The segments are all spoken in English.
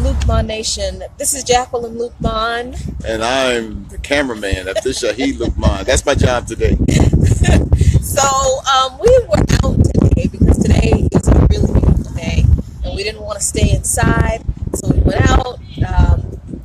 Lukman Nation. This is Jacqueline Lukman. And I'm the cameraman, Abdul Shahid Lukman. That's my job today. So we were out today because today is a really beautiful day and we didn't want to stay inside. So we went out,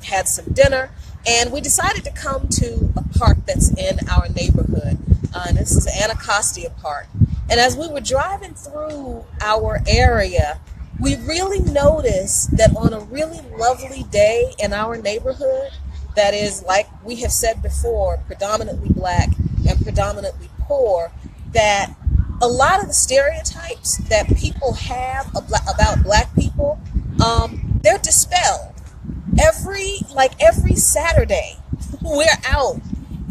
had some dinner, and we decided to come to a park that's in our neighborhood. And this is Anacostia Park. And as we were driving through our area, we really noticed that on a really lovely day in our neighborhood, that is, like we have said before, predominantly black and predominantly poor, that a lot of the stereotypes that people have about black people, they're dispelled. Every Saturday, we're out,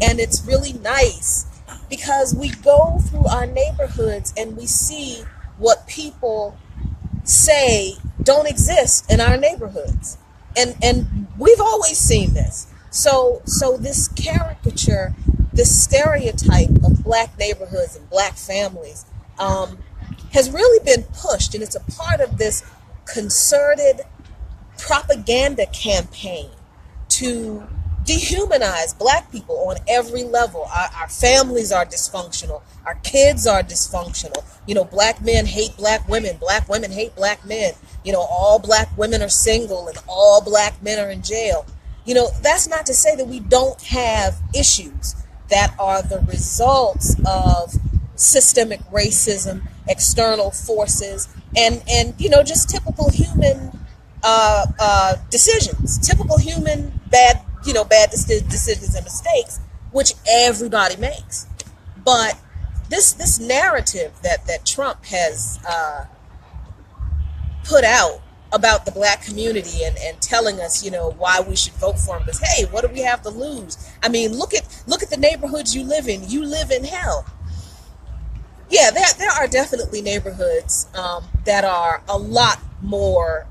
and it's really nice because we go through our neighborhoods and we see what people say don't exist in our neighborhoods, and we've always seen this. So this caricature, this stereotype of black neighborhoods and black families has really been pushed, and it's a part of this concerted propaganda campaign to dehumanize black people on every level. Our families are dysfunctional. Our kids are dysfunctional. Black men hate black women hate black men. All black women are single and all black men are in jail. That's not to say that we don't have issues that are the results of systemic racism, external forces, and just typical human decisions, typical human bad decisions and mistakes, which everybody makes. But this narrative that Trump has put out about the black community and telling us, why we should vote for him, because hey, what do we have to lose? I mean, look at the neighborhoods you live in. You live in hell. Yeah, there are definitely neighborhoods that are a lot more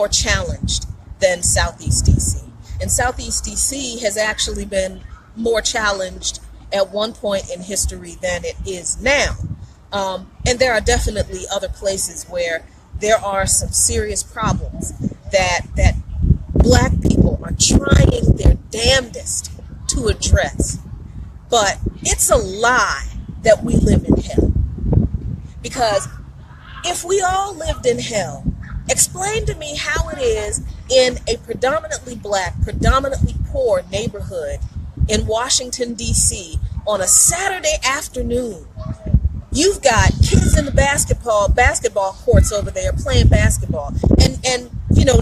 challenged than Southeast DC. And Southeast DC has actually been more challenged at one point in history than it is now. And there are definitely other places where there are some serious problems that black people are trying their damnedest to address. But it's a lie that we live in hell. Because if we all lived in hell, explain to me how it is in a predominantly black, predominantly poor neighborhood in Washington, D.C. on a Saturday afternoon. You've got kids in the basketball courts over there playing basketball. And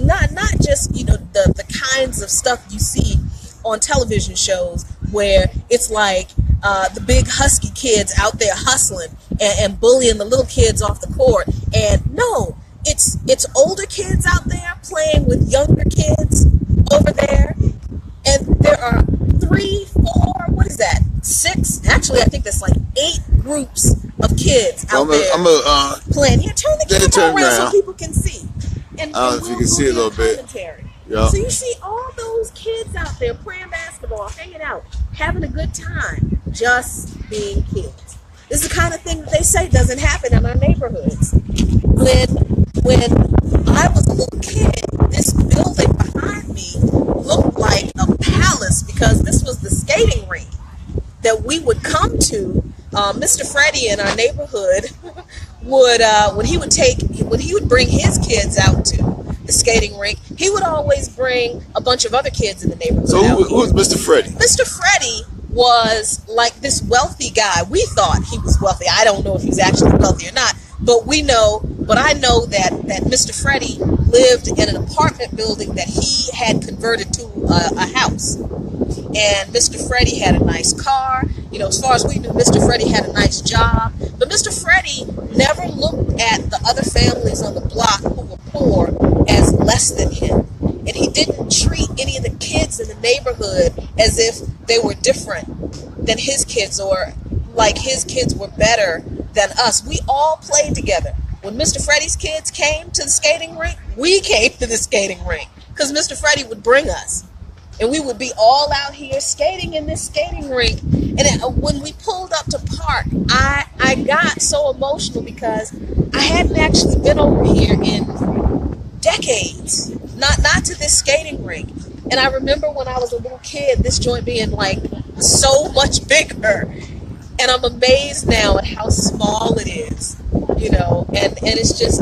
not just, the kinds of stuff you see on television shows where it's like the big husky kids out there hustling and bullying the little kids off the court. And no, it's older kids out there playing with younger kids over there. And there are 3, 4, 6? Actually, I think that's like 8 groups of kids out there playing. Yeah, turn the camera around so people can see. And I don't know if you can see a little bit. Yep. So you see all those kids out there playing basketball, hanging out, having a good time, just being kids. This is the kind of thing that they say doesn't happen in our neighborhoods. When I was a little kid, this building behind me looked like a palace because this was the skating rink that we would come to. Mr. Freddie in our neighborhood would when he would bring his kids out to the skating rink, he would always bring a bunch of other kids in the neighborhood. So who was Mr. Freddie? Mr. Freddie was like this wealthy guy. We thought he was wealthy. I don't know if he's actually wealthy or not, but I know that Mr. Freddie lived in an apartment building that he had converted to a house. And Mr. Freddie had a nice car. As far as we knew, Mr. Freddie had a nice job. But Mr. Freddie never looked at the other families on the block who were poor as less than him. And he didn't treat any of the kids in the neighborhood as if they were different than his kids or like his kids were better than us. We all played together. When Mr. Freddie's kids came to the skating rink, we came to the skating rink because Mr. Freddie would bring us. And we would be all out here skating in this skating rink. And when we pulled up to park, I got so emotional because I hadn't actually been over here in to this skating rink. And I remember when I was a little kid, this joint being like so much bigger. And I'm amazed now at how small it is, and it's just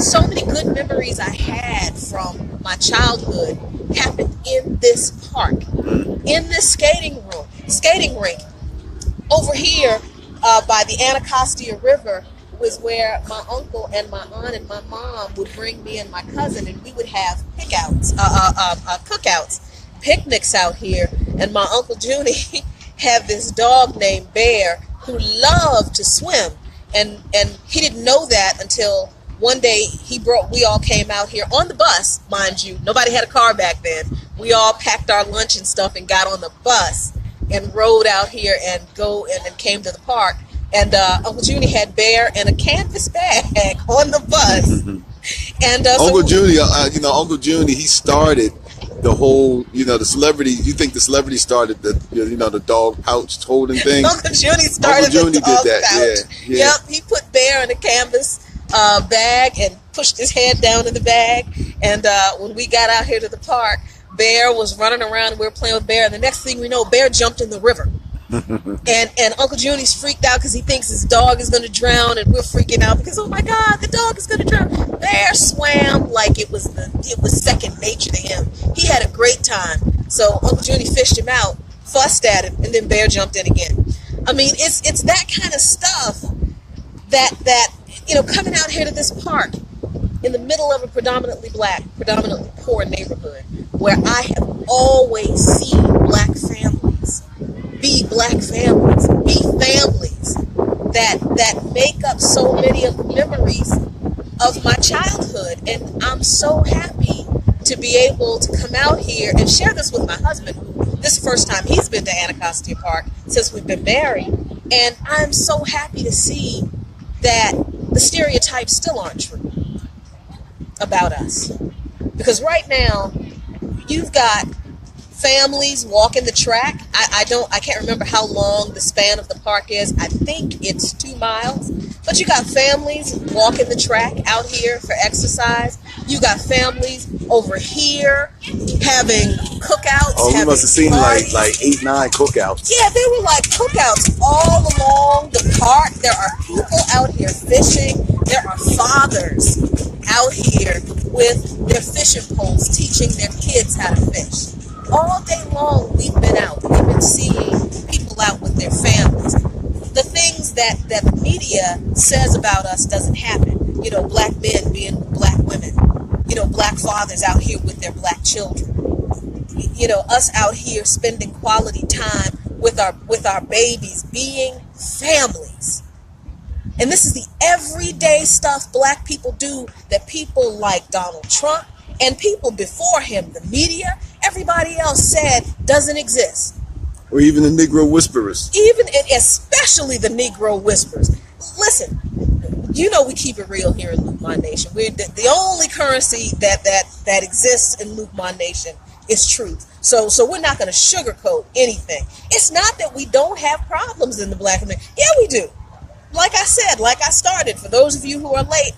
so many good memories I had from my childhood happened in this park, in this skating rink. Over here by the Anacostia River was where my uncle and my aunt and my mom would bring me and my cousin, and we would have cookouts, picnics out here. And my Uncle Junie had this dog named Bear who loved to swim, and he didn't know that until one day we all came out here on the bus, mind you. Nobody had a car back then. We all packed our lunch and stuff and got on the bus and rode out here and came to the park. And Uncle Junie had Bear in a canvas bag on the bus. And Uncle Junie, Uncle Junie, he started the whole, the celebrity. You think the celebrity started the dog pouch holding thing? Uncle Junie started the dog pouch. Yeah. Yep, he put Bear in a canvas bag and pushed his head down in the bag. And when we got out here to the park, Bear was running around and we were playing with Bear. And the next thing we know, Bear jumped in the river. and Uncle Junie's freaked out because he thinks his dog is going to drown, and we're freaking out because, oh my God, the dog is going to drown. Bear swam like it was second nature to him. He had a great time. So Uncle Junie fished him out, fussed at him, and then Bear jumped in again. I mean, it's that kind of stuff that coming out here to this park in the middle of a predominantly black, predominantly poor neighborhood where I have always seen black families be families that make up so many of the memories of my childhood. And I'm so happy to be able to come out here and share this with my husband, who this is the first time he's been to Anacostia Park since we've been married. And I'm so happy to see that the stereotypes still aren't true about us. Because right now, you've got families walking the track. I can't remember how long the span of the park is. I think it's 2 miles. But you got families walking the track out here for exercise. You got families over here having cookouts. Oh, we must have seen parties. like 8, 9 cookouts. Yeah, they were like cookouts all along the park. There are people out here fishing. There are fathers out here with their fishing poles teaching their kids how to fish. All day long we've been out. We've been seeing people out with their families. The things that the media says about us doesn't happen. Black men being with black women. Black fathers out here with their black children. Us out here spending quality time with our babies, being families. And this is the everyday stuff black people do that people like Donald Trump and people before him, the media, everybody else said doesn't exist. Or even the Negro whisperers. Especially the Negro whispers. Listen, we keep it real here in Luke My Nation. We're the only currency that exists in Luke My Nation is truth. So we're not going to sugarcoat anything. It's not that we don't have problems in the black community. Yeah, we do. Like I said, like I started, for those of you who are late,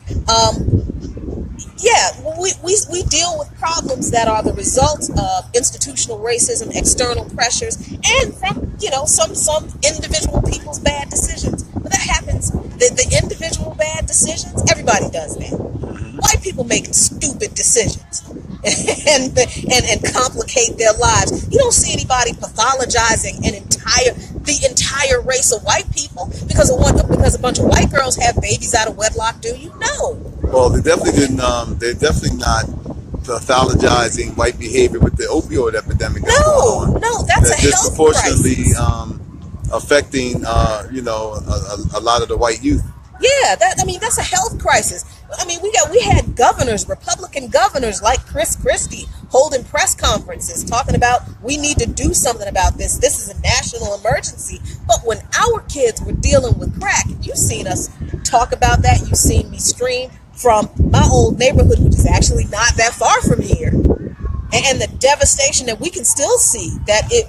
we deal with problems that are the result of institutional racism, external pressures, and from, some individual people's bad decisions. But that happens. The individual bad decisions, everybody does that. White people make stupid decisions and complicate their lives. You don't see anybody pathologizing the entire race of white people because a bunch of white girls have babies out of wedlock. Do you know? Well, they definitely didn't. They're definitely not pathologizing white behavior with the opioid epidemic that's going on. No, that's a health disproportionately crisis. Affecting, a lot of the white youth. Yeah, that's a health crisis. We had governors, Republican governors like Chris Christie, holding press conferences talking about we need to do something about this. This is a national emergency. But when our kids were dealing with crack, you've seen us talk about that. You've seen me stream from my old neighborhood, which is actually not that far from here. And the devastation that we can still see,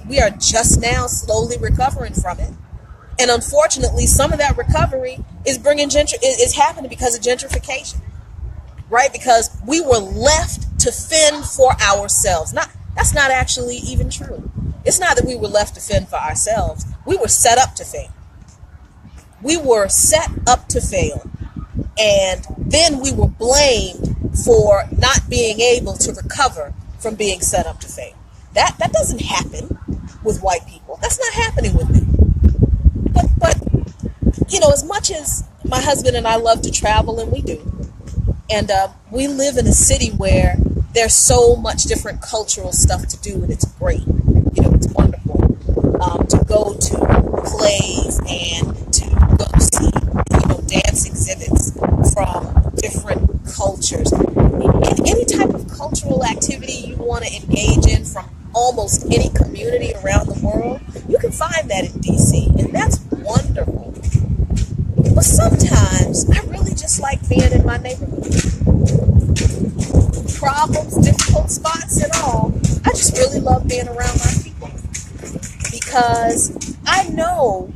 we are just now slowly recovering from it. And unfortunately, some of that recovery is happening because of gentrification, right? Because we were left to fend for ourselves. That's not actually even true. It's not that we were left to fend for ourselves. We were set up to fail. We were set up to fail. And then we were blamed for not being able to recover from being set up to fail. That doesn't happen with white people. That's not happening with me. But as much as my husband and I love to travel, and we do, and we live in a city where there's so much different cultural stuff to do, and it's great. It's wonderful to go to plays and to go see, dance exhibits from different cultures. Any type of cultural activity you want to engage in from almost any community around the world, you can find that in DC, and that's wonderful. But sometimes I really just like being in my neighborhood. Problems, difficult spots, and all. I just really love being around my people, because I know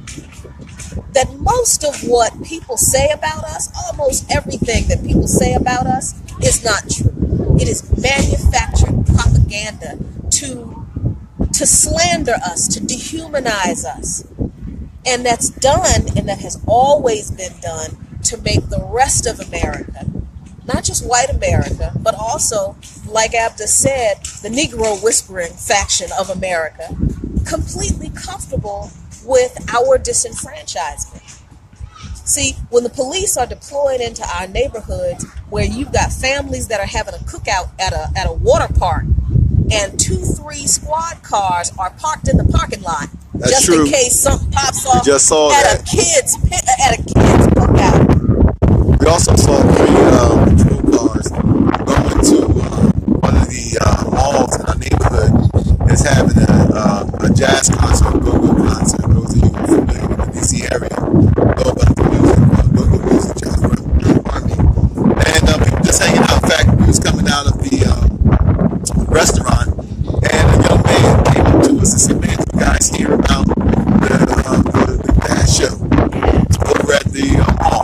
that most of what people say about us, almost everything that people say about us, is not true. It is manufactured propaganda to slander us, to dehumanize us. And that's done, and that has always been done, to make the rest of America, not just white America, but also, like Abda said, the Negro whispering faction of America, completely comfortable with our disenfranchisement. See, when the police are deployed into our neighborhoods, where you've got families that are having a cookout at a water park, and 2-3 squad cars are parked in the parking lot, that's just true. In case something pops off just saw at that. a kid's cookout. We also saw 3 patrol cars going to one of the malls in our neighborhood that's having a jazz concert, go-go concert. Those of you who are familiar with the DC area know about the music, go-go music, jazz army. And people just hanging out. In fact, we was coming out of the restaurant, and a young man came up to us and said, "Man, you guys hear about the jazz show over at the mall?"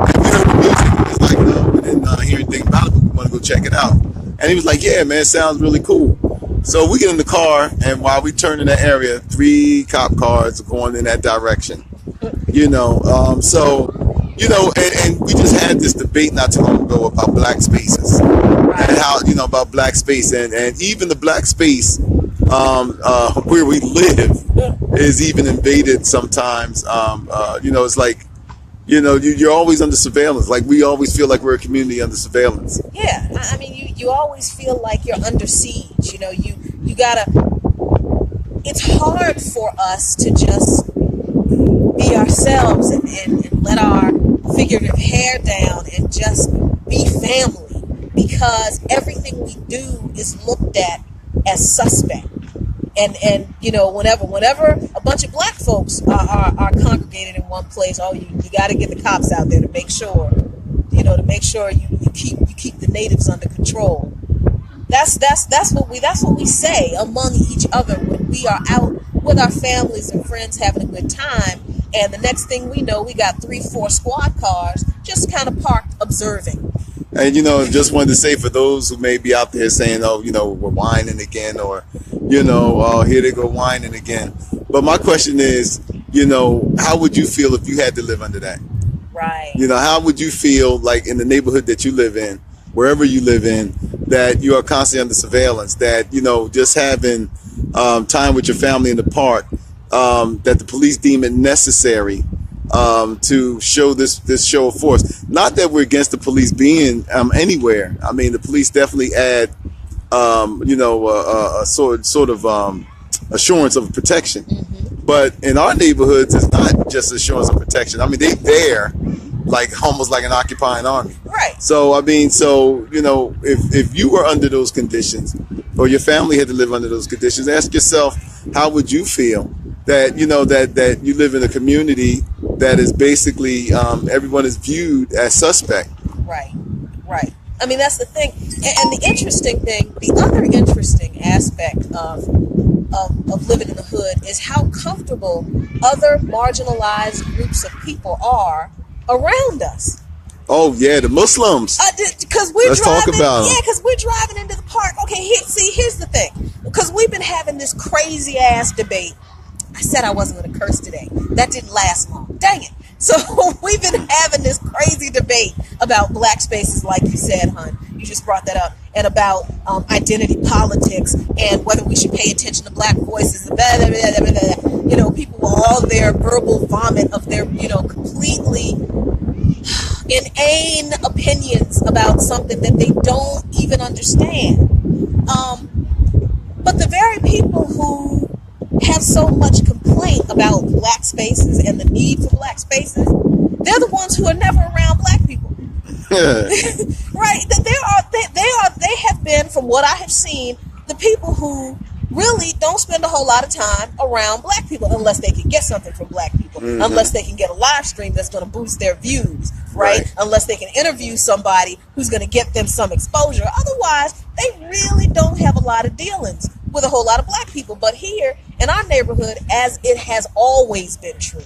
And we heard the music. It was like, no, we didn't hear anything about it, but we want to go check it out. And he was like, "Yeah, man, it sounds really cool." So we get in the car, and while we turn in that area, 3 cop cars are going in that direction. And we just had this debate not too long ago about black spaces, and how, about black space, and even the black space where we live is even invaded sometimes. It's like, you're always under surveillance. Like, we always feel like we're a community under surveillance. Yeah, I mean, you always feel like you're under siege. You gotta. It's hard for us to just be ourselves and let our figurative hair down and just be family, because everything we do is looked at as suspect. And whenever a bunch of black folks are congregated in one place, you got to get the cops out there to make sure, you keep the natives under control. That's what we say among each other when we are out with our families and friends having a good time. And the next thing we know, we got 3-4 squad cars just kind of parked observing. And, just wanted to say, for those who may be out there saying, we're whining again, or, here they go whining again. But my question is, how would you feel if you had to live under that? Right. How would you feel like in the neighborhood that you live in, wherever you live in, that you are constantly under surveillance, that, just having time with your family in the park, that the police deem it necessary to show this show of force? Not that we're against the police being anywhere. I mean, the police definitely add, a sort of assurance of protection. Mm-hmm. But in our neighborhoods, it's not just assurance of protection. I mean, they there, like almost like an occupying army. Right. So if you were under those conditions, or your family had to live under those conditions, ask yourself, how would you feel that that you live in a community that is basically everyone is viewed as suspect? Right. I mean, that's the thing. And the interesting thing, the other interesting aspect of living in the hood is how comfortable other marginalized groups of people are around us. Oh yeah, the Muslims. Because we're Let's driving. talk about them. Yeah, because we're driving into the Park, okay, here's the thing. Because we've been having this crazy ass debate. I said I wasn't going to curse today. That didn't last long. Dang it. So we've been having this crazy debate about black spaces, like you said, hon. You just brought that up. And about identity politics and whether we should pay attention to black voices. Blah, blah, blah, blah, blah. You know, people with all their verbal vomit of their, completely inane opinions about something that they don't even understand. But the very people who have so much complaint about black spaces and the need for black spaces, they're the ones who are never around black people. Right? They have been, from what I have seen, the people who really don't spend a whole lot of time around black people unless they can get something from black people, unless they can get a live stream that's going to boost their views, right? Unless they can interview somebody who's going to get them some exposure. Otherwise, they really don't have a lot of dealings with a whole lot of black people. But here in our neighborhood, as it has always been true,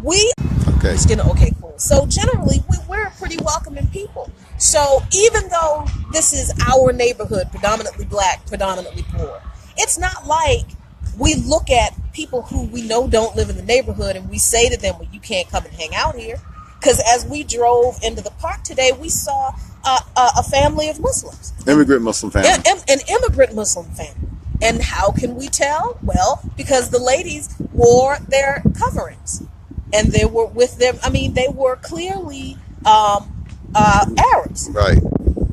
okay, cool. So generally, we're pretty welcoming people. So even though this is our neighborhood, predominantly black, predominantly poor, it's not like we look at people who we know don't live in the neighborhood and we say to them, well, you can't come and hang out here. Because as we drove into the park today, we saw a family of Muslims. Immigrant Muslim family. An immigrant Muslim family. And how can we tell? Well, because the ladies wore their coverings. And they were with them. I mean, they were clearly Arabs. Right.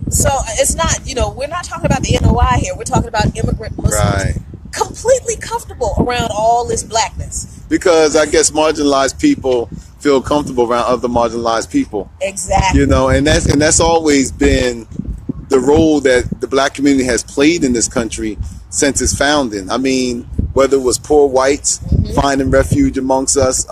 So it's not, we're not talking about the NOI here. We're talking about immigrant Muslims. Right. Completely comfortable around all this blackness. Because I guess marginalized people feel comfortable around other marginalized people. Exactly. And that's always been the role that the black community has played in this country since its founding. I mean, whether it was poor whites finding refuge amongst us,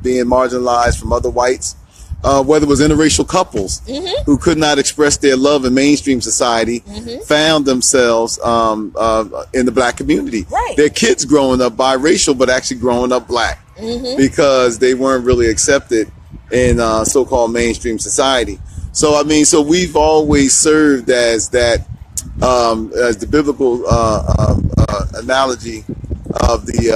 being marginalized from other whites, whether it was interracial couples who could not express their love in mainstream society, found themselves in the black community. Right. Their kids growing up biracial, but actually growing up black because they weren't really accepted in so-called mainstream society. So, I mean, so we've always served as that, as the biblical analogy of the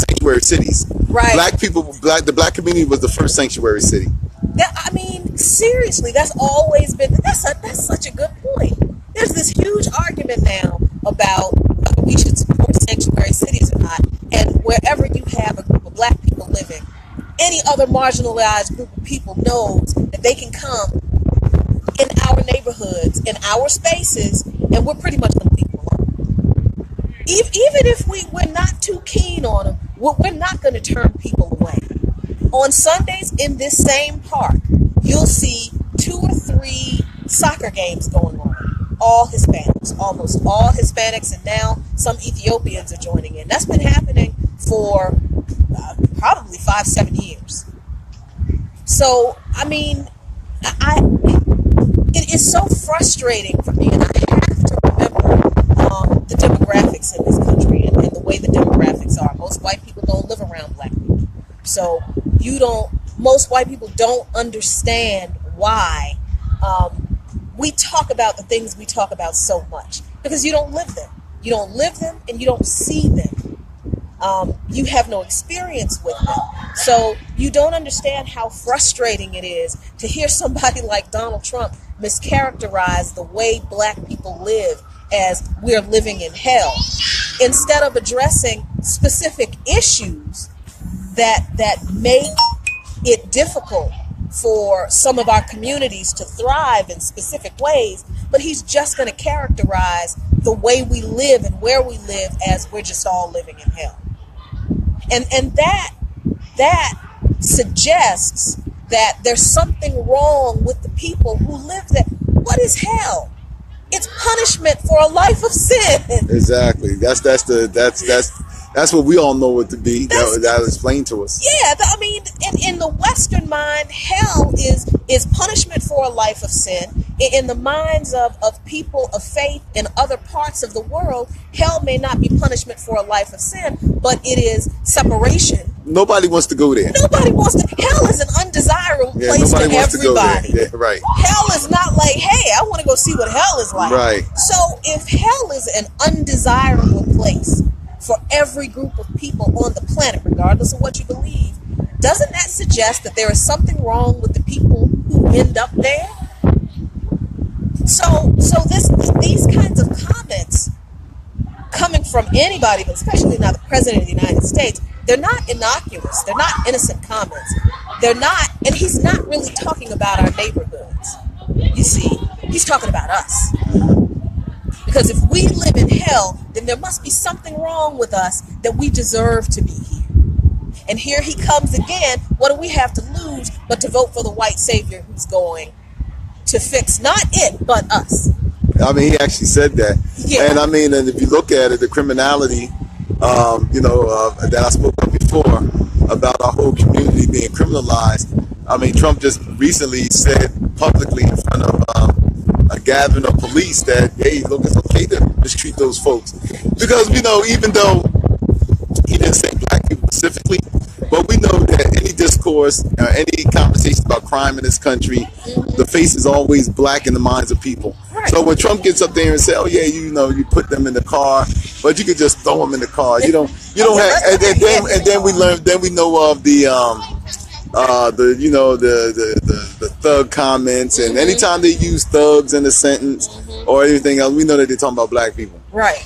sanctuary cities. Right. The black community was the first sanctuary city. I mean, seriously, that's always been, that's such a good point. There's this huge argument now about whether we should support sanctuary cities or not. And wherever you have a group of black people living, any other marginalized group of people knows that they can come in our neighborhoods, in our spaces, and we're pretty much going to leave them alone. Even if we're not too keen on them, we're not going to turn people away. On Sundays in this same park, you'll see 2 or 3 soccer games going on. All Hispanics, almost all Hispanics, and now some Ethiopians are joining in. That's been happening for probably 5-7 years. So, I mean, it is so frustrating for me, and I have to remember the demographics in this country and the way the demographics are. Most white people don't live around black people. So most white people don't understand why we talk about the things we talk about so much, because you don't live them. You don't live them and you don't see them. You have no experience with them. So you don't understand how frustrating it is to hear somebody like Donald Trump mischaracterize the way black people live as we're living in hell, instead of addressing specific issues that make it difficult for some of our communities to thrive in specific ways. But he's just going to characterize the way we live and where we live as we're just all living in hell. And that suggests that there's something wrong with the people who live there. What is hell? It's punishment for a life of sin. Exactly. That's That's what we all know it to be. That's- That was explained to us. Yeah, I mean, in the Western mind, hell is punishment for a life of sin. In the minds of people of faith in other parts of the world, hell may not be punishment for a life of sin, but it is separation. Nobody wants to go there. Nobody wants to. Hell is an undesirable place to nobody wants everybody. to go there. Yeah, right. Hell is not like, hey, I want to go see what hell is like. Right. So if hell is an undesirable place for every group of people on the planet, regardless of what you believe, doesn't that suggest that there is something wrong with the people who end up there? So these kinds of comments coming from anybody, but especially now the President of the United States, they're not innocuous. They're not innocent comments. They're not, and he's not really talking about our neighborhoods. You see, he's talking about us. Because if we live in hell, then there must be something wrong with us that we deserve to be here. And here he comes again. What do we have to lose but to vote for the white savior who's going to fix not it, but us? I mean, he actually said that. Yeah. And I mean, and if you look at it, the criminality, that I spoke of before about our whole community being criminalized. I mean, Trump just recently said publicly in front of a gathering of police that, hey, look, it's okay to mistreat those folks. Because, even though he didn't say black people specifically, but we know that any discourse, any conversation about crime in this country, the face is always black in the minds of people. Right. So when Trump gets up there and say, "Oh yeah, you put them in the car," but you could just throw them in the car. You don't have. And then we learn. Then we know of the thug comments, and anytime they use thugs in a sentence or anything else, we know that they're talking about black people. Right.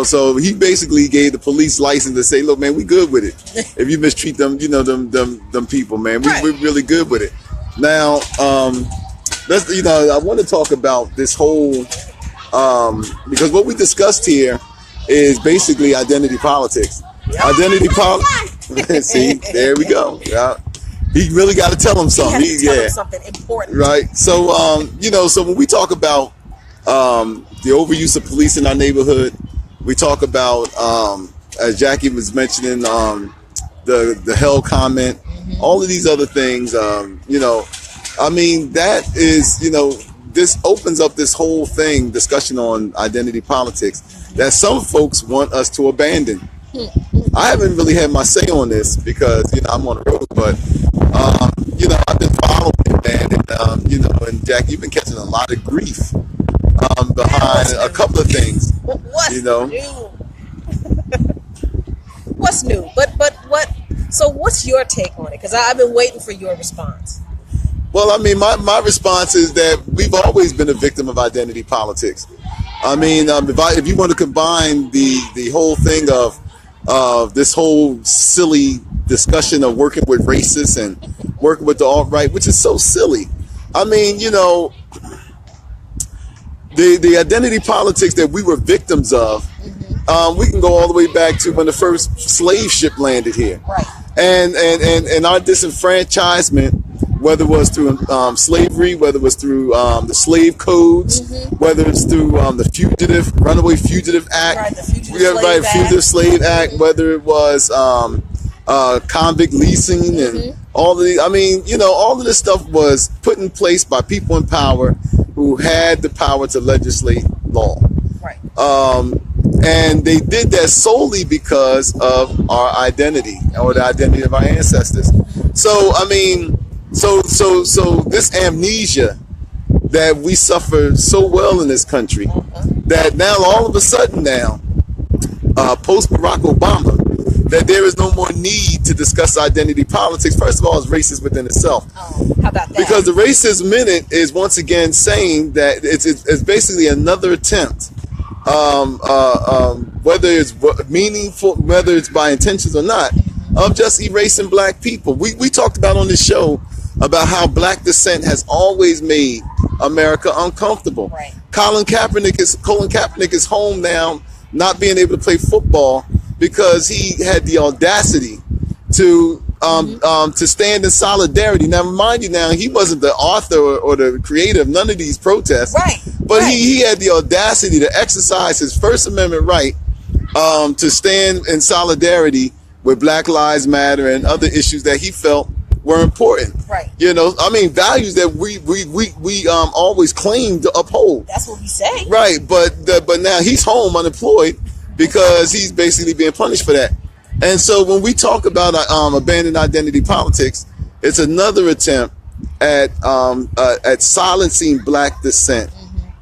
So he basically gave the police license to say, look, man, we good with it. If you mistreat them, them people, man, we're really good with it. Now, I want to talk about this whole, because what we discussed here is basically identity politics. Identity politics. See, there we go. Yeah. He really got to tell them something. He has to tell them something important. Right. So, so when we talk about the overuse of police in our neighborhood, we talk about, as Jackie was mentioning, the hell comment, all of these other things, I mean, that is, this opens up this whole discussion on identity politics that some folks want us to abandon. I haven't really had my say on this because, I'm on the road, but, I've been following it, man. And Jack, you've been catching a lot of grief behind a couple of things. What's new? What's new? But what? So what's your take on it? Because I've been waiting for your response. Well, I mean, my response is that we've always been a victim of identity politics. I mean, if you want to combine the whole thing of this whole silly discussion of working with racists and working with the alt-right, which is so silly. I mean, the identity politics that we were victims of, we can go all the way back to when the first slave ship landed here. Right. And our disenfranchisement, whether it was through slavery, whether it was through the slave codes, whether it's through the Runaway Fugitive Act, right, the Fugitive Slave Act, whether it was convict leasing and all of these. I mean, all of this stuff was put in place by people in power who had the power to legislate law. Right. And they did that solely because of our identity or the identity of our ancestors. So, I mean, so this amnesia that we suffer so well in this country, that now all of a sudden now, post Barack Obama, that there is no more need to discuss identity politics. First of all, it's racist within itself. Oh, how about that? Because the racism in it is once again saying that it's basically another attempt, whether it's meaningful, whether it's by intentions or not, of just erasing black people. We talked about on this show about how black descent has always made America uncomfortable. Right. Colin Kaepernick is home now, not being able to play football because he had the audacity to stand in solidarity. Now, remind you, now he wasn't the author or the creator of none of these protests, right? But he had the audacity to exercise his First Amendment right to stand in solidarity with Black Lives Matter and other issues that he felt were important. Right. You know, I mean, values that we always claim to uphold. That's what we say. Right, but now he's home unemployed because he's basically being punished for that. And so when we talk about abandoned identity politics, it's another attempt at silencing Black dissent.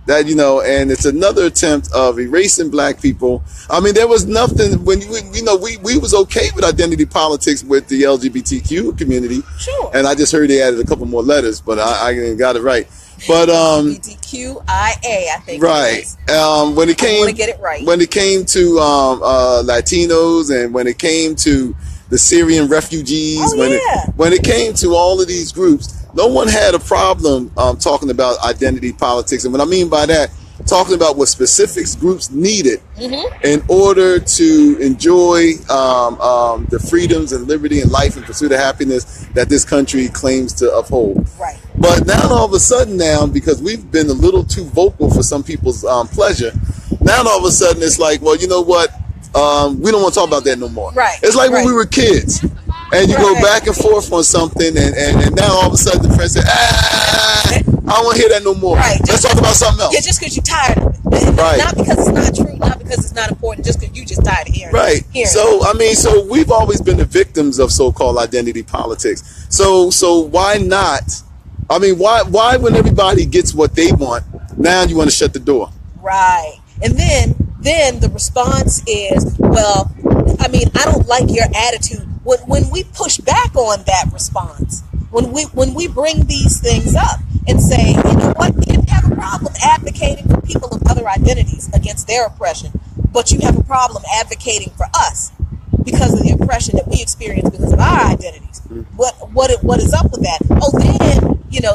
That, you know, and it's another attempt of erasing Black people. I mean, there was nothing when we was okay with identity politics with the LGBTQ community. Sure. And I just heard they added a couple more letters, but I got it right. But LGBTQIA, I think. Right. When it came, I want to get it right. When it came to Latinos, and when it came to the Syrian refugees, when it came to all of these groups, no one had a problem talking about identity politics. And what I mean by that, talking about what specific groups needed in order to enjoy the freedoms and liberty and life and pursuit of happiness that this country claims to uphold. Right. But now all of a sudden because we've been a little too vocal for some people's pleasure, now all of a sudden it's like, well, you know what? We don't want to talk about that no more. Right. It's like when we were kids. And you go back and forth on something, and now all of a sudden the friend said, I don't want to hear that no more. Right. Let's talk about something else. Yeah, just because you're tired of it. Right. Not because it's not true, not because it's not important, just because you just tired of hearing right. it. Right. So we've always been the victims of so-called identity politics. So why not? I mean, why when everybody gets what they want, now you want to shut the door? Right. And then the response is, well, I mean, I don't like your attitude. When we push back on that response, when we bring these things up and say, you know what, you didn't have a problem advocating for people of other identities against their oppression, but you have a problem advocating for us because of the oppression that we experience because of our identities. What is up with that? Oh,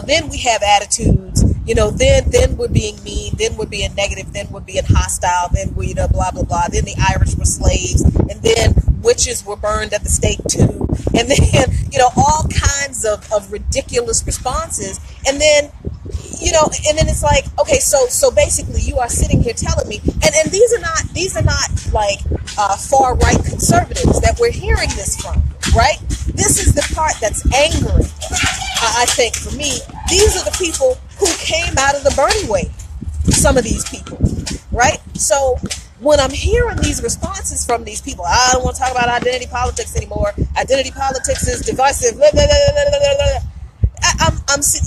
then we have attitudes. Then we're being mean. Then we're being negative. Then we're being hostile. Then we blah blah blah. Then the Irish were slaves, and then witches were burned at the stake too. And then all kinds of ridiculous responses. And then it's like, okay, so basically you are sitting here telling me, and these are not like far right conservatives that we're hearing this from, right? This is the part that's angering. I think for me, these are the people who came out of the burning wave. Some of these people, right? So when I'm hearing these responses from these people, I don't want to talk about identity politics anymore. Identity politics is divisive. Blah, blah, blah, blah, blah.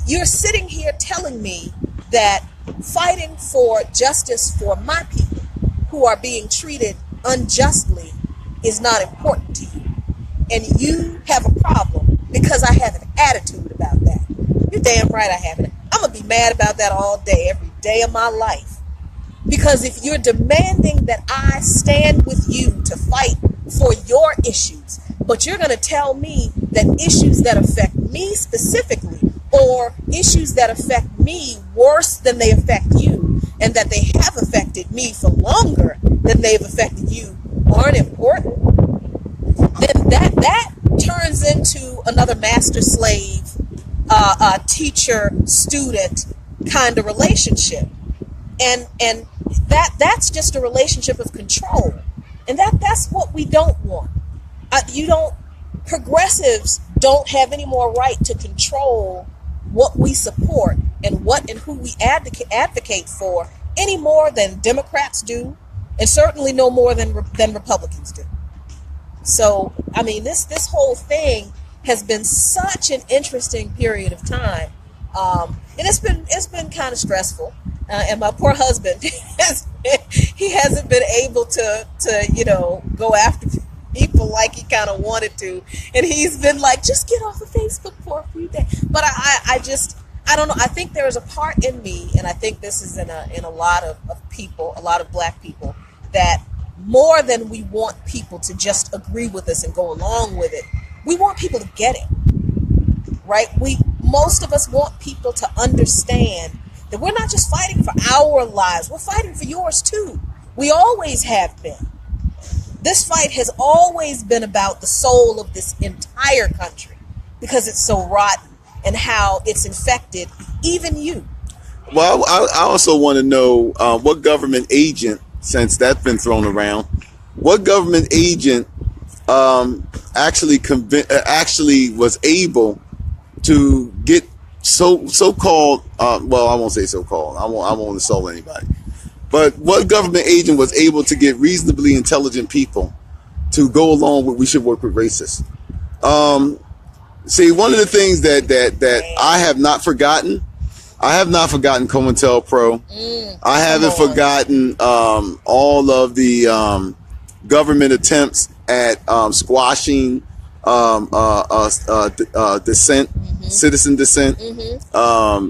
You're sitting here telling me that fighting for justice for my people who are being treated unjustly is not important to you. And you have a problem because I have an attitude about that. You're damn right I have it. I'm going to be mad about that all day, every day of my life. Because if you're demanding that I stand with you to fight for your issues, but you're going to tell me that issues that affect me specifically, or issues that affect me worse than they affect you, and that they have affected me for longer than they've affected you, aren't important, then that turns into another master-slave, teacher-student kind of relationship. And that's just a relationship of control. And that's what we don't want. Progressives don't have any more right to control what we support and who we advocate for any more than Democrats do, and certainly no more than Republicans do. So, I mean, this whole thing has been such an interesting period of time, and it's been kind of stressful. And my poor husband, he hasn't been able to go after people like he kind of wanted to, and he's been like, just get off of Facebook for a few days. But I don't know. I think there is a part in me, and I think this is in a lot of people, a lot of Black people, that more than we want people to just agree with us and go along with it, we want people to get it, right? Most of us want people to understand that we're not just fighting for our lives, we're fighting for yours too. We always have been. This fight has always been about the soul of this entire country because it's so rotten and how it's infected even you. Well, I also want to know what government agent, since that's been thrown around, what government agent actually was able to get so-called, well, I won't say so-called, I won't insult anybody, but what government agent was able to get reasonably intelligent people to go along with we should work with racists? See, one of the things that I have not forgotten COINTELPRO. I haven't forgotten all of the government attempts at squashing dissent, citizen dissent,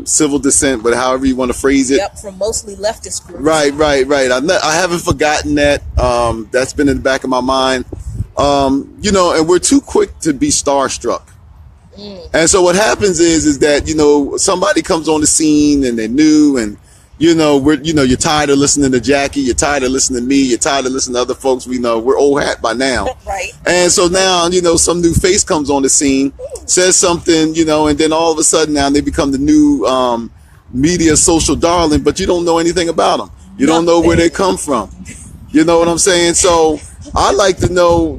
civil dissent, but however you want to phrase it. Yep, from mostly leftist groups. Right. I haven't forgotten that. That's been in the back of my mind. And we're too quick to be starstruck. And so what happens is that, somebody comes on the scene and they're new, and you're tired of listening to Jackie, you're tired of listening to me, you're tired of listening to other folks. We know we're old hat by now. Right. And so now, some new face comes on the scene, says something, and then all of a sudden now they become the new media social darling, but you don't know anything about them. You don't know where they come from. You know what I'm saying? So I'd like to know,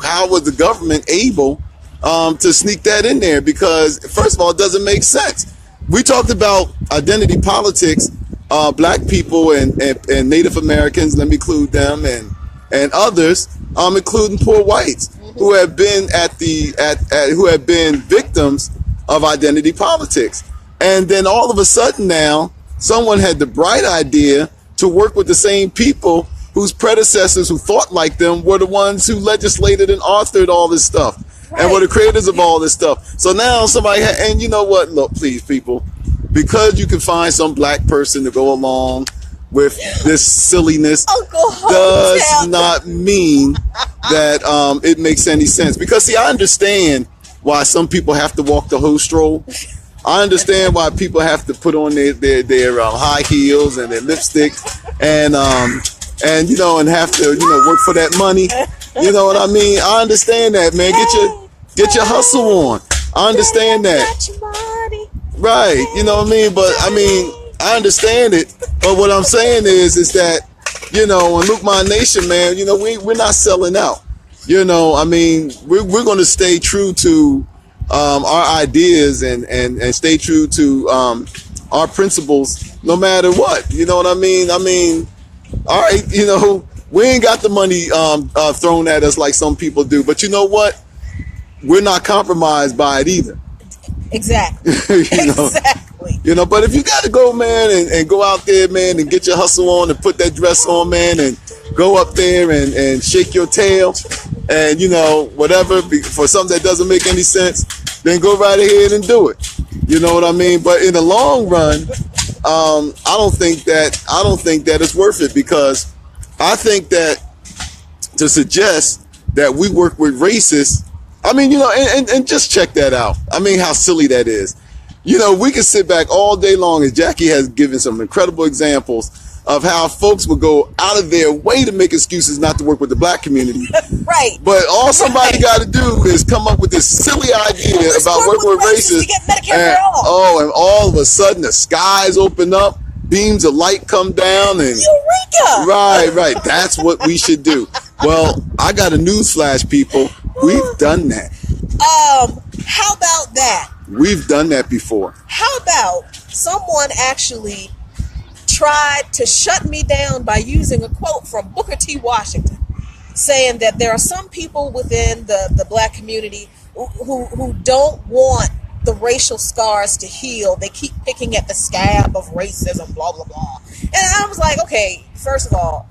how was the government able to sneak that in there? Because first of all, it doesn't make sense. We talked about identity politics, black people and Native Americans, let me include them, and others, including poor whites who have been who have been victims of identity politics. And then all of a sudden now, someone had the bright idea to work with the same people whose predecessors who thought like them were the ones who legislated and authored all this stuff. Right. And were the creators of all this stuff. So now somebody, and you know what? Look, please, people, because you can find some black person to go along with this silliness does not mean that it makes any sense. Because see, I understand why some people have to walk the whole stroll. I understand why people have to put on their high heels and their lipstick and and have to work for that money. You know what I mean? I understand that, man. Get your hustle on. I understand that. Right. You know what I mean? But I understand it. But what I'm saying is that, in Luke My Nation, man, we're not selling out. We're going to stay true to our ideas and stay true to our principles no matter what. You know what I mean? All right, we ain't got the money thrown at us like some people do, but you know what? We're not compromised by it either. Exactly. Exactly. But if you got to go, man, and go out there, man, and get your hustle on and put that dress on, man, and go up there and shake your tail and, whatever, for something that doesn't make any sense, then go right ahead and do it. You know what I mean? But in the long run, I don't think that it's worth it, because I think that to suggest that we work with racists, and just check that out. How silly that is. We can sit back all day long, as Jackie has given some incredible examples of how folks would go out of their way to make excuses not to work with the black community. Right. But all somebody got to do is come up with this silly idea about working with racists. And all of a sudden the skies open up, beams of light come down, and Eureka! Right. That's what we should do. Well, I got a newsflash, people. We've done that. How about that? We've done that before. How about someone actually tried to shut me down by using a quote from Booker T. Washington, saying that there are some people within the black community who don't want the racial scars to heal. They keep picking at the scab of racism, blah, blah, blah. And I was like, okay, first of all,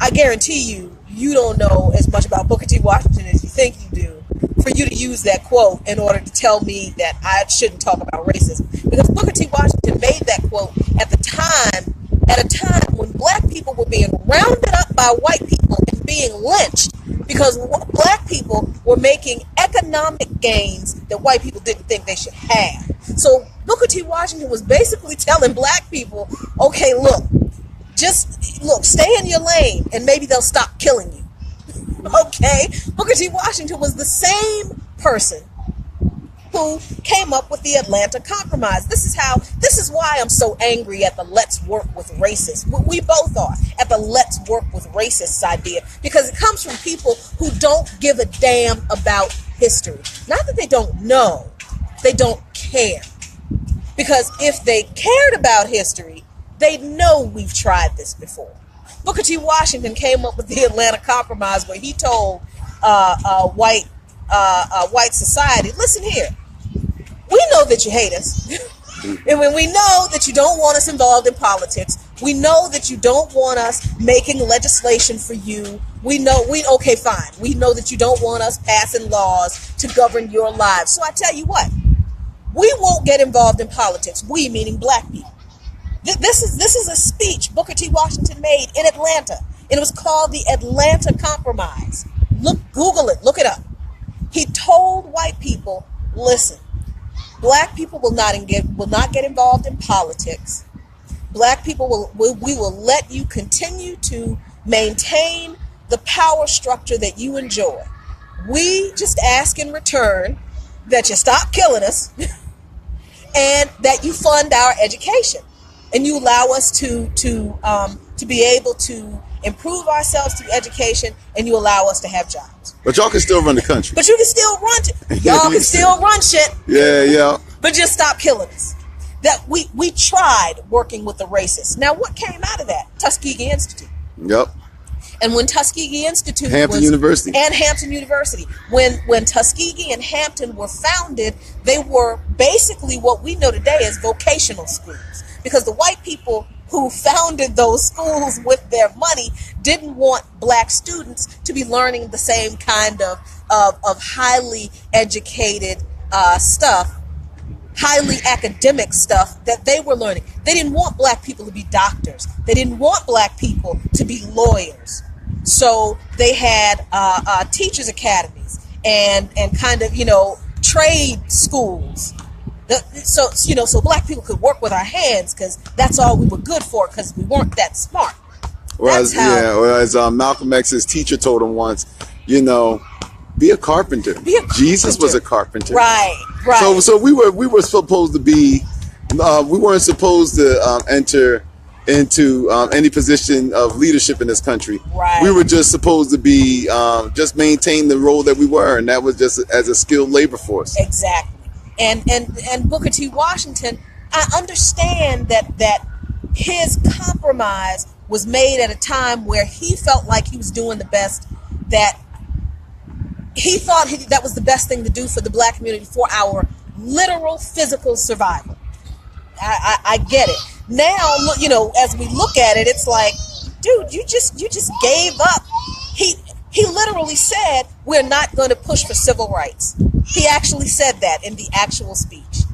I guarantee you don't know as much about Booker T. Washington as you think you do for you to use that quote in order to tell me that I shouldn't talk about racism. Because Booker T. Washington made that quote at a time when black people were being rounded up by white people and being lynched because black people were making economic gains that white people didn't think they should have. So Booker T. Washington was basically telling black people, okay, stay in your lane and maybe they'll stop killing you. Okay? Booker T. Washington was the same person who came up with the Atlanta Compromise. This is why I'm so angry at the let's work with racists. We both are at the let's work with racists idea, because it comes from people who don't give a damn about history. Not that they don't know, they don't care. Because if they cared about history, they'd know we've tried this before. Booker T. Washington came up with the Atlanta Compromise, where he told white society, listen here, we know that you hate us. And when we know that you don't want us involved in politics, we know that you don't want us making legislation for you. Okay, fine. We know that you don't want us passing laws to govern your lives. So I tell you what, we won't get involved in politics. We, meaning black people. This is a speech Booker T. Washington made in Atlanta, and it was called the Atlanta Compromise. Google it, look it up. He told white people, listen, black people will not get involved in politics. Black people we will let you continue to maintain the power structure that you enjoy. We just ask in return that you stop killing us and that you fund our education. And you allow us to be able to improve ourselves through education, and you allow us to have jobs. But y'all can still run the country. But you can still run it. Y'all can still run shit. Yeah. But just stop killing us. That we tried working with the racists. Now, what came out of that? Tuskegee Institute. Yep. And when Tuskegee Institute Hampton University. When Tuskegee and Hampton were founded, they were basically what we know today as vocational schools. Because the white people who founded those schools with their money didn't want black students to be learning the same kind of highly educated stuff, highly academic stuff that they were learning. They didn't want black people to be doctors. They didn't want black people to be lawyers. So they had teachers academies and kind of, trade schools. So black people could work with our hands, because that's all we were good for, because we weren't that smart. Whereas Malcolm X's teacher told him once, be a carpenter. Jesus was a carpenter. Right. So we were supposed to be, we weren't supposed to enter into any position of leadership in this country. Right. We were just supposed to be just maintain the role that we were, and that was just as a skilled labor force. Exactly. And Booker T. Washington, I understand that his compromise was made at a time where he felt like he was doing the best, that he thought that was the best thing to do for the black community, for our literal physical survival. I get it. Now, as we look at it, it's like, dude, you just gave up. He literally said, we're not going to push for civil rights. He actually said that in the actual speech.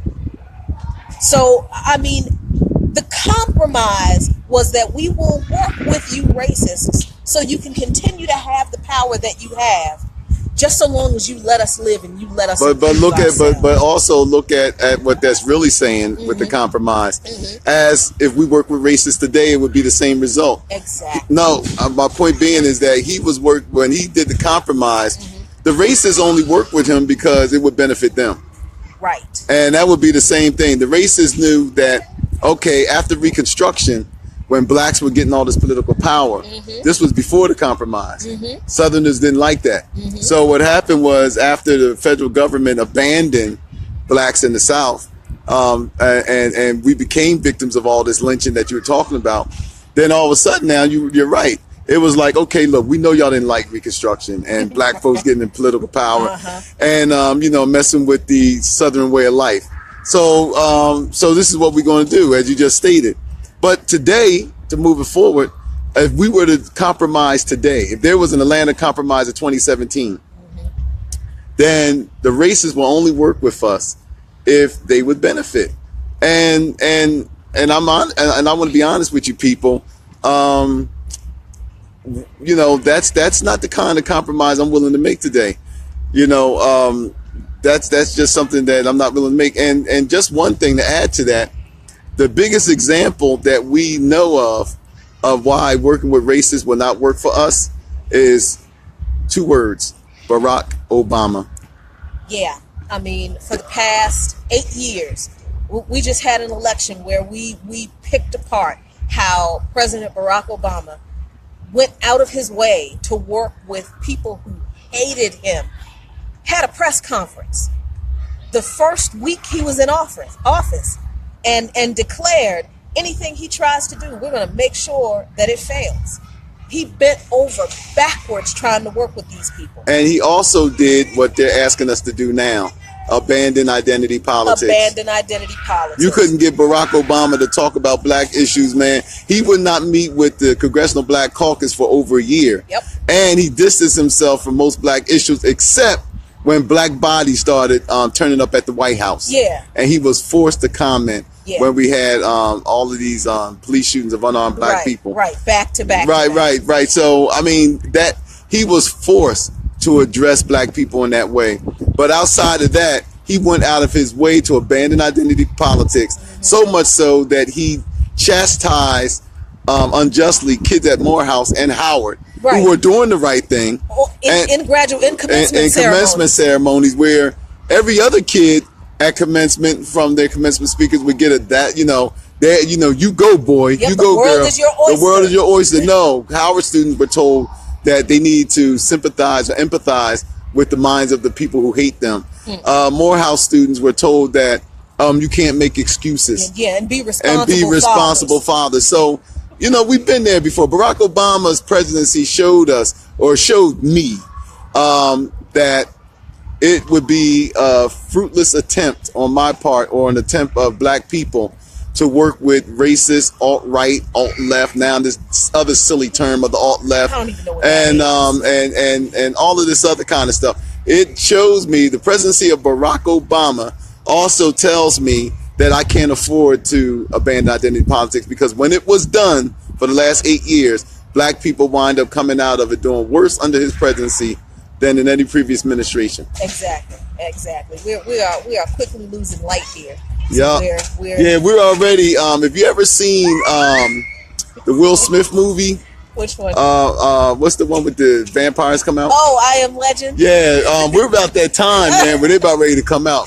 So, the compromise was that we will work with you racists so you can continue to have the power that you have, just so long as you let us live and you let us. But also look at what that's really saying with the compromise. As if we work with racists today, it would be the same result. Exactly. No, my point being is that when he did the compromise, the racists only worked with him because it would benefit them. Right. And that would be the same thing. The racists knew that, okay, after Reconstruction, when blacks were getting all this political power, this was before the compromise. Southerners didn't like that. So what happened was, after the federal government abandoned blacks in the South, and we became victims of all this lynching that you were talking about, then all of a sudden now you're right. It was like, okay, look, we know y'all didn't like Reconstruction and black folks getting in political power and, messing with the Southern way of life. So this is what we're going to do, as you just stated. But today, to move it forward, if we were to compromise today, if there was an Atlanta Compromise of 2017, then the racists will only work with us if they would benefit. And I want to be honest with you people. That's not the kind of compromise I'm willing to make today. That's just something that I'm not willing to make. And just one thing to add to that, the biggest example that we know of why working with racists will not work for us is two words: Barack Obama. Yeah. I mean, for the past 8 years, we just had an election where we picked apart how President Barack Obama went out of his way to work with people who hated him, had a press conference the first week he was in office and declared anything he tries to do, we're going to make sure that it fails. He bent over backwards trying to work with these people. And he also did what they're asking us to do now. Abandon identity politics. Abandon identity politics. You couldn't get Barack Obama to talk about black issues, man. He would not meet with the Congressional Black Caucus for over a year. Yep. And he distanced himself from most black issues, except when black bodies started turning up at the White House. Yeah. And he was forced to comment when we had all of these police shootings of unarmed black people. Right, back to back. Right. So, I mean, that he was forced to address black people in that way. But outside of that, he went out of his way to abandon identity politics, so much so that he chastised unjustly kids at Morehouse and Howard who were doing the right thing in commencement ceremonies, where every other kid at commencement from their commencement speakers would get you go boy, you go girl. The world is your oyster. No, Howard students were told that they need to sympathize or empathize with the minds of the people who hate them. Morehouse students were told that you can't make excuses. And be responsible fathers. So, we've been there before. Barack Obama's presidency showed me that it would be a fruitless attempt on my part, or an attempt of black people to work with racist, alt-right, alt-left, now this other silly term of the alt-left, I don't even know what that is. And all of this other kind of stuff. It shows me the presidency of Barack Obama also tells me that I can't afford to abandon identity politics, because when it was done for the last 8 years, black people wind up coming out of it doing worse under his presidency than in any previous administration. Exactly. We are quickly losing light here. So we're already. If you ever seen the Will Smith movie? Which one? What's the one with the vampires come out? Oh, I Am Legend. Yeah, we're about that time, man, where they're about ready to come out.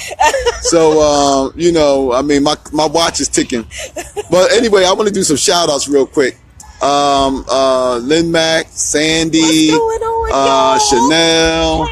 So, I mean, my watch is ticking. But anyway, I want to do some shout outs real quick. Lynn Mack, Sandy, Chanel,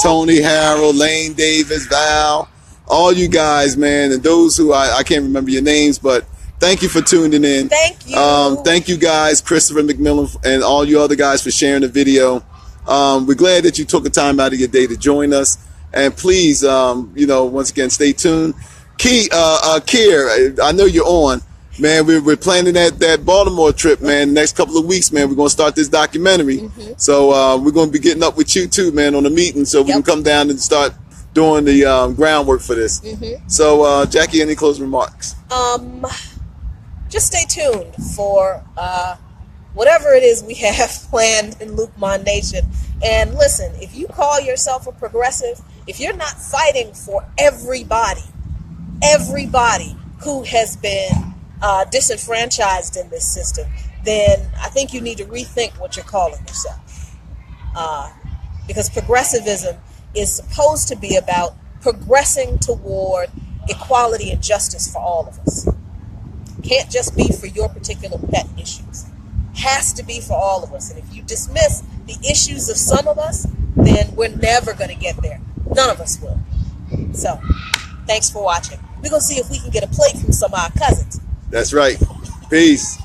Tony Harrell, Lane Davis, Val, all you guys, man, and those who I can't remember your names, but thank you for tuning in. Thank you. Thank you guys, Christopher McMillan, and all you other guys for sharing the video. We're glad that you took the time out of your day to join us. And please, once again, stay tuned. Kier, I know you're on. Man, we're planning that Baltimore trip, man. The next couple of weeks, man, we're going to start this documentary. So we're going to be getting up with you too, man, on a meeting, so we can come down and start doing the groundwork for this. So, Jackie, any closing remarks? Just stay tuned for whatever it is we have planned in Luke Mon Nation. And listen, if you call yourself a progressive, if you're not fighting for everybody who has been disenfranchised in this system, then I think you need to rethink what you're calling yourself. Because progressivism is supposed to be about progressing toward equality and justice for all of us. Can't just be for your particular pet issues. Has to be for all of us. And if you dismiss the issues of some of us, then we're never going to get there. None of us will. So, thanks for watching. We're going to see if we can get a plate from some of our cousins. That's right. Peace.